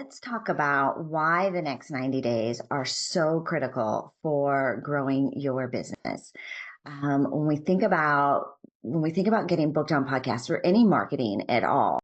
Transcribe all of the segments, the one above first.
let's talk about why the next 90 days are so critical for growing your business. When we think about getting booked on podcasts or any marketing at all,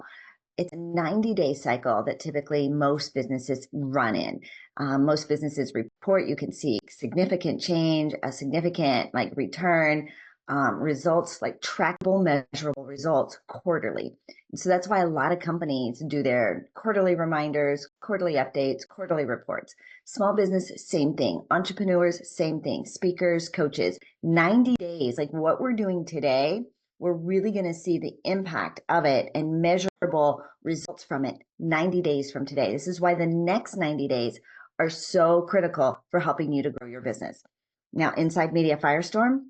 it's a 90-day cycle that typically most businesses run in. Most businesses report you can see significant change, a significant return, results like trackable, measurable results quarterly. And so that's why a lot of companies do their quarterly reminders, quarterly updates, quarterly reports. Small business, same thing. Entrepreneurs, same thing. Speakers, coaches, 90 days, like what we're doing today, we're really going to see the impact of it and measurable results from it 90 days from today. This is why the next 90 days are so critical for helping you to grow your business. Now, Inside Media Firestorm,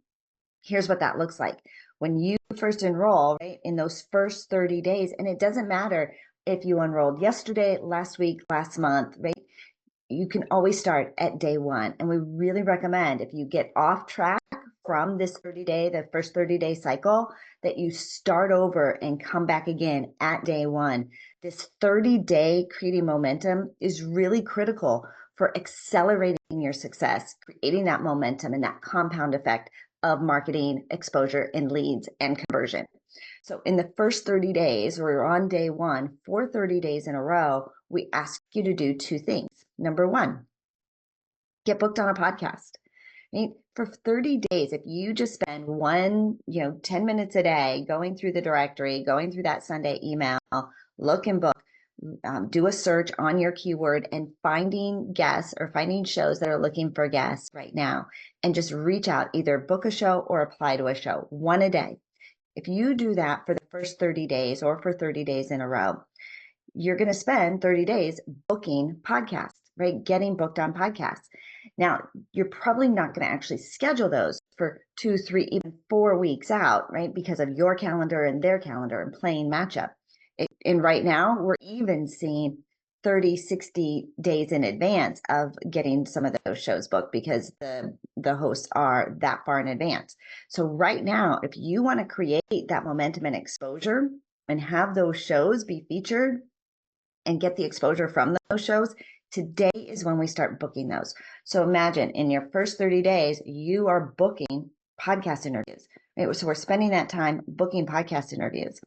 here's what that looks like. When you first enroll, right, in those first 30 days, and it doesn't matter if you enrolled yesterday, last week, last month, right? You can always start at day one. And we really recommend if you get off track from this the first 30-day cycle, that you start over and come back again at day one. This 30-day creating momentum is really critical for accelerating your success, creating that momentum and that compound effect of marketing, exposure, and leads and conversion. So in the first 30 days, we're on day one, for 30 days in a row, we ask you to do two things. Number one, get booked on a podcast. Right? For 30 days, if you just spend 10 minutes a day going through the directory, going through that Sunday email, look and book, do a search on your keyword and finding guests or finding shows that are looking for guests right now, and just reach out, either book a show or apply to a show, one a day. If you do that for the first 30 days or for 30 days in a row, you're going to spend 30 days booking podcasts, right? Getting booked on podcasts. Now, you're probably not going to actually schedule those for 2, 3, even 4 weeks out, right? Because of your calendar and their calendar and playing matchup. And right now, we're even seeing 30, 60 days in advance of getting some of those shows booked because the hosts are that far in advance. So right now, if you want to create that momentum and exposure and have those shows be featured and get the exposure from those shows, today is when we start booking those. So imagine in your first 30 days, you are booking podcast interviews. Right? So we're spending that time booking podcast interviews.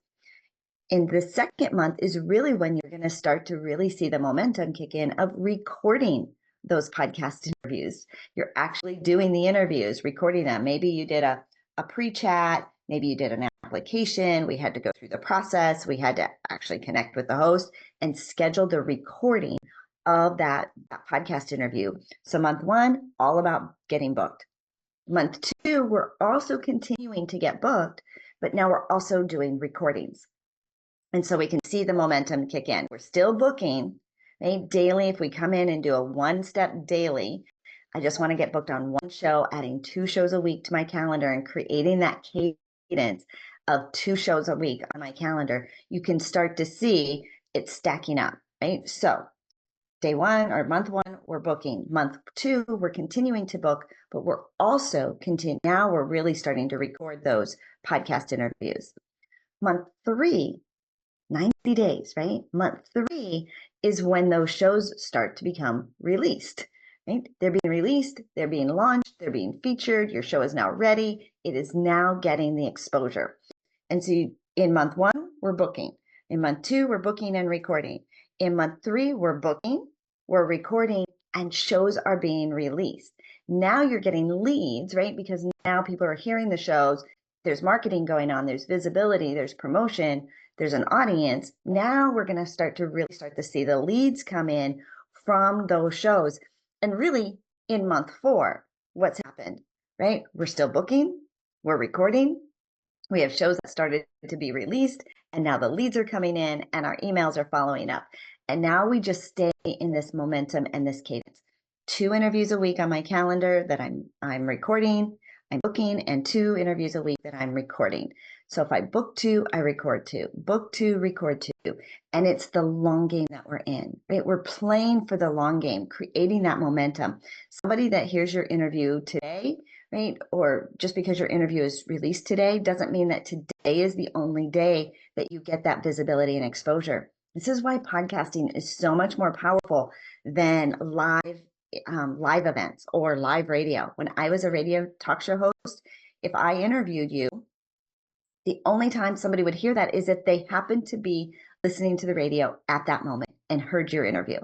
In the second month is really when you're going to start to really see the momentum kick in of recording those podcast interviews. You're actually doing the interviews, recording them. Maybe you did a pre-chat, maybe you did an application. We had to go through the process. We had to actually connect with the host and schedule the recording of that podcast interview. So month one, all about getting booked. Month two, we're also continuing to get booked, but now we're also doing recordings. And so we can see the momentum kick in. We're still booking, right? Daily. If we come in and do a one-step daily, I just want to get booked on one show, adding 2 shows a week to my calendar and creating that cadence of 2 shows a week on my calendar, you can start to see it stacking up, right? So day one or month one, we're booking. Month two, we're continuing to book, but we're also now we're really starting to record those podcast interviews. Month three, 90 days, right? Month three is when those shows start to become released, right? They're being released, they're being launched, they're being featured. Your show is now ready. It is now getting the exposure. And so in month one, we're booking. In month two, we're booking and recording. In month three, we're booking, we're recording, and shows are being released. Now you're getting leads, right? Because now people are hearing the shows. There's marketing going on, there's visibility, there's promotion, there's an audience. Now we're going to start to see the leads come in from those shows. And really in month 4, what's happened, right? We're still booking, we're recording, we have shows that started to be released, and now the leads are coming in and our emails are following up. And now we just stay in this momentum and this cadence. 2 interviews a week on my calendar that I'm recording, I'm booking, and 2 interviews a week that I'm recording. So if I book 2, I record 2, book 2, record 2. And it's the long game that we're in, right? We're playing for the long game, creating that momentum. Somebody that hears your interview today, right? Or just because your interview is released today doesn't mean that today is the only day that you get that visibility and exposure. This is why podcasting is so much more powerful than live events or live radio. When I was a radio talk show host, if I interviewed you, the only time somebody would hear that is if they happened to be listening to the radio at that moment and heard your interview.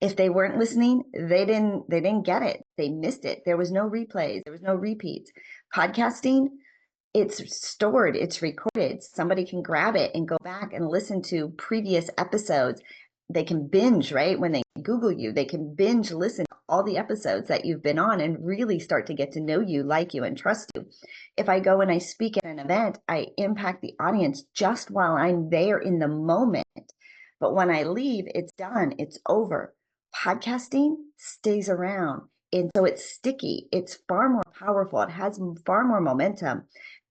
If they weren't listening, they didn't get it. They missed it. There was no replays, there was no repeats. Podcasting, it's stored, it's recorded. Somebody can grab it and go back and listen to previous episodes. They can binge, right? When they Google you, they can binge listen to all the episodes that you've been on and really start to get to know you, like you, and trust you. If I go and I speak at an event, I impact the audience just while I'm there in the moment. But when I leave, it's done, it's over. Podcasting stays around. And so it's sticky, it's far more powerful, it has far more momentum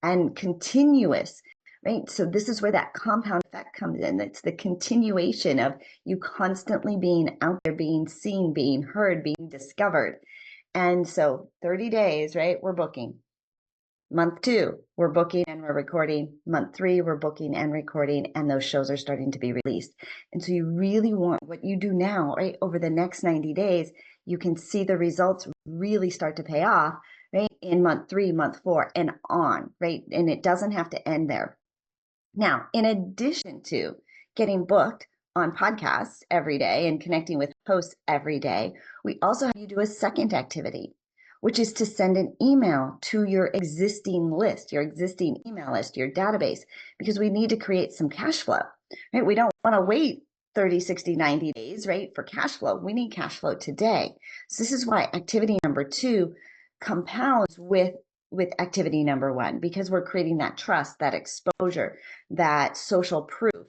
and continuous, right? So this is where that compound effect comes in. It's the continuation of you constantly being out there, being seen, being heard, being discovered. And so 30 days, right? We're booking. Month 2, we're booking and we're recording. Month 3, we're booking and recording, and those shows are starting to be released. And so you really want what you do now, right? Over the next 90 days, you can see the results really start to pay off, right? In month 3, month 4, and on, right? And it doesn't have to end there. Now, in addition to getting booked on podcasts every day and connecting with hosts every day, we also have you do a second activity, which is to send an email to your existing list, your existing email list, your database, because we need to create some cash flow, right? We don't want to wait 30, 60, 90 days, right, for cash flow. We need cash flow today. So this is why activity number 2 compounds with activity number 1, because we're creating that trust, that exposure, that social proof,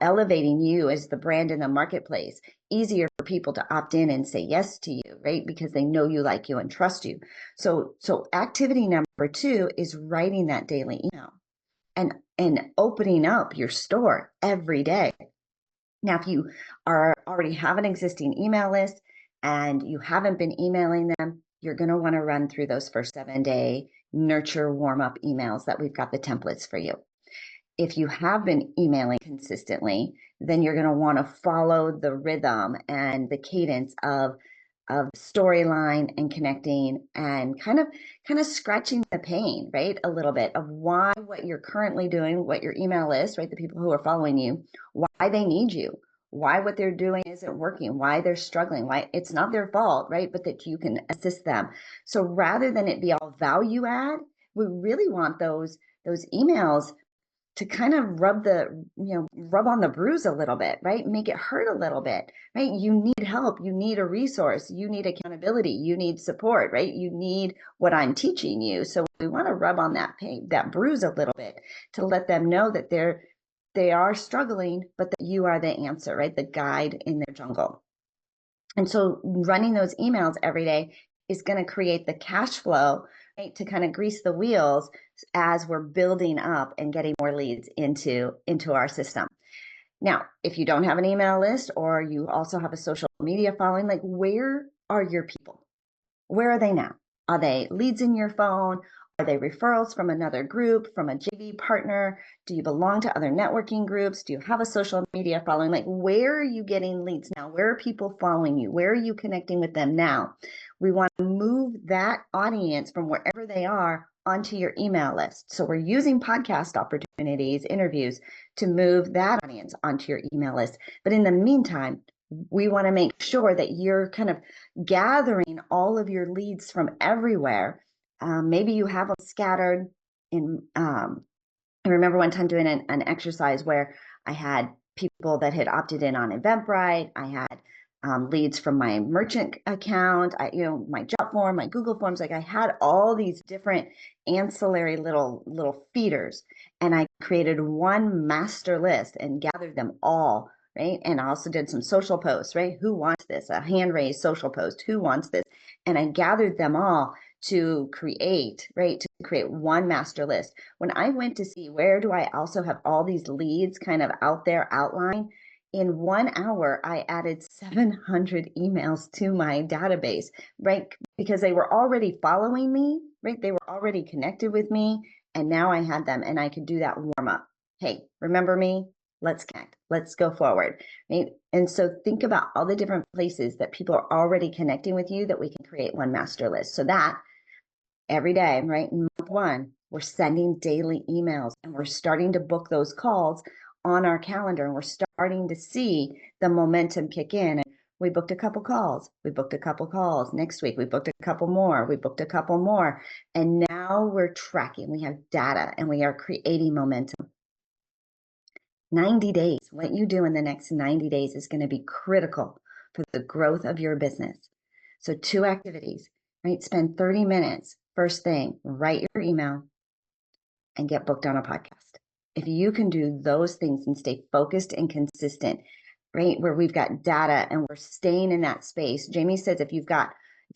elevating you as the brand in the marketplace, easier for people to opt in and say yes to you, right? Because they know you, like you, and trust you. So activity number 2 is writing that daily email and opening up your store every day. Now, if you already have an existing email list and you haven't been emailing them, you're going to want to run through those first 7-day nurture warm-up emails that we've got the templates for you. If you have been emailing consistently, then you're going to want to follow the rhythm and the cadence of storyline and connecting and kind of scratching the pain, right? A little bit of why what you're currently doing, what your email list, right? The people who are following you, why they need you, why what they're doing isn't working, why they're struggling, why it's not their fault, right? But that you can assist them. So rather than it be all value add, we really want those emails to kind of rub on the bruise a little bit, right? Make it hurt a little bit, right? You need help. You need a resource. You need accountability. You need support, right? You need what I'm teaching you. So we want to rub on that pain, that bruise a little bit to let them know that they are struggling, but that you are the answer, right? The guide in their jungle. And so running those emails every day is going to create the cash flow, right, to kind of grease the wheels as we're building up and getting more leads into our system. Now, if you don't have an email list or you also have a social media following, like, where are your people? Where are they now? Are they leads in your phone? Are they referrals from another group, from a JV partner? Do you belong to other networking groups? Do you have a social media following? Like, where are you getting leads now? Where are people following you? Where are you connecting with them now? We want to move that audience from wherever they are onto your email list. So we're using podcast opportunities, interviews to move that audience onto your email list. But in the meantime, we want to make sure that you're kind of gathering all of your leads from everywhere. Maybe you have them scattered in. I remember one time doing an exercise where I had people that had opted in on Eventbrite. I had leads from my merchant account, my job form, my Google Forms. Like, I had all these different ancillary little feeders, and I created one master list and gathered them all, right? And I also did some social posts, right? Who wants this? A hand raised social post. Who wants this? And I gathered them all to create, right? To create one master list. When I went to see where do I also have all these leads kind of out there outlined, in 1 hour, I added 700 emails to my database, right? Because they were already following me, right? They were already connected with me. And now I had them and I could do that warm up. Hey, remember me? Let's connect. Let's go forward. Right? And so think about all the different places that people are already connecting with you that we can create one master list. So that every day, right? In month one, we're sending daily emails and we're starting to book those calls on our calendar, and we're starting to see the momentum kick in. And we booked a couple calls. We booked a couple calls. Next week, we booked a couple more. We booked a couple more. And now we're tracking. We have data and we are creating momentum. 90 days. What you do in the next 90 days is going to be critical for the growth of your business. So 2 activities, right? Spend 30 minutes. First thing, write your email and get booked on a podcast. If you can do those things and stay focused and consistent, right? Where we've got data and we're staying in that space. Jamie says if you've got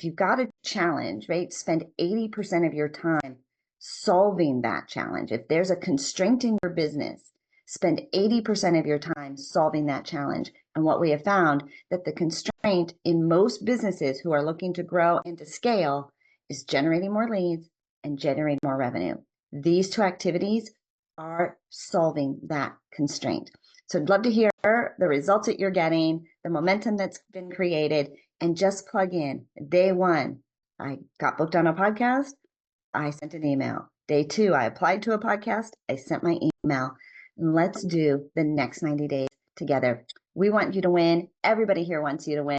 a challenge, right? Spend 80% of your time solving that challenge. If there's a constraint in your business, spend 80% of your time solving that challenge. And what we have found that the constraint in most businesses who are looking to grow and to scale is generating more leads and generating more revenue. These 2 activities are solving that constraint. So I'd love to hear the results that you're getting, the momentum that's been created, and just plug in. Day 1, I got booked on a podcast. I sent an email. Day 2, I applied to a podcast. I sent my email. Let's do the next 90 days together. We want you to win. Everybody here wants you to win.